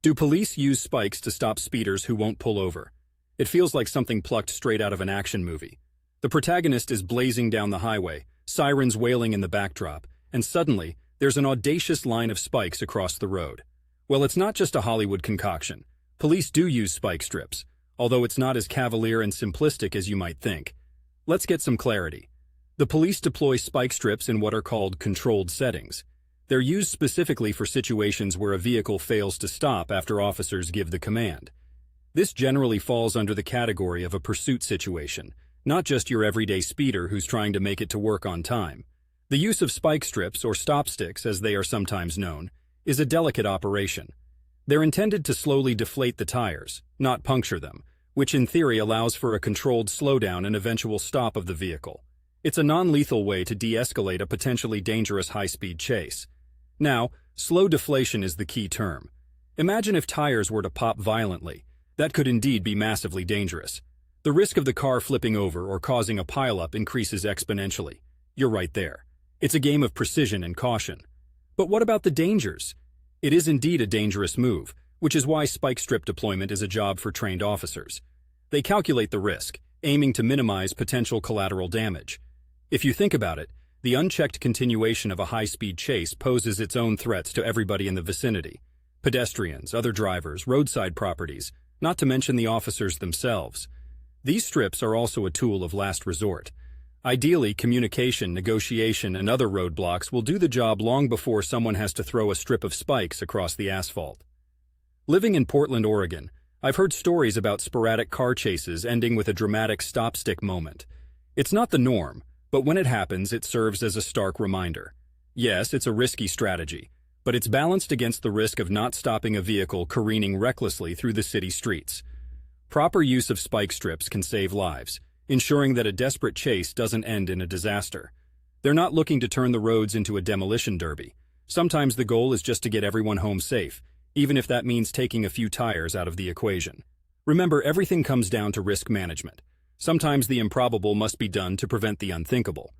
Do police use spikes to stop speeders who won't pull over? It feels like something plucked straight out of an action movie. The protagonist is blazing down the highway, sirens wailing in the backdrop, and suddenly, there's an audacious line of spikes across the road. Well, it's not just a Hollywood concoction. Police do use spike strips, although it's not as cavalier and simplistic as you might think. Let's get some clarity. The police deploy spike strips in what are called controlled settings. They're used specifically for situations where a vehicle fails to stop after officers give the command. This generally falls under the category of a pursuit situation, not just your everyday speeder who's trying to make it to work on time. The use of spike strips, or stop sticks as they are sometimes known, is a delicate operation. They're intended to slowly deflate the tires, not puncture them, which in theory allows for a controlled slowdown and eventual stop of the vehicle. It's a non-lethal way to de-escalate a potentially dangerous high-speed chase. Now, slow deflation is the key term. Imagine if tires were to pop violently. That could indeed be massively dangerous. The risk of the car flipping over or causing a pileup increases exponentially. You're right there. It's a game of precision and caution. But what about the dangers? It is indeed a dangerous move, which is why spike strip deployment is a job for trained officers. They calculate the risk, aiming to minimize potential collateral damage. If you think about it, the unchecked continuation of a high-speed chase poses its own threats to everybody in the vicinity. Pedestrians, other drivers, roadside properties, not to mention the officers themselves. These strips are also a tool of last resort. Ideally, communication, negotiation, and other roadblocks will do the job long before someone has to throw a strip of spikes across the asphalt. Living in Portland, Oregon, I've heard stories about sporadic car chases ending with a dramatic stop-stick moment. It's not the norm, but when it happens, it serves as a stark reminder. Yes, it's a risky strategy, but it's balanced against the risk of not stopping a vehicle careening recklessly through the city streets. Proper use of spike strips can save lives, ensuring that a desperate chase doesn't end in a disaster. They're not looking to turn the roads into a demolition derby. Sometimes the goal is just to get everyone home safe, even if that means taking a few tires out of the equation. Remember, everything comes down to risk management. Sometimes the improbable must be done to prevent the unthinkable.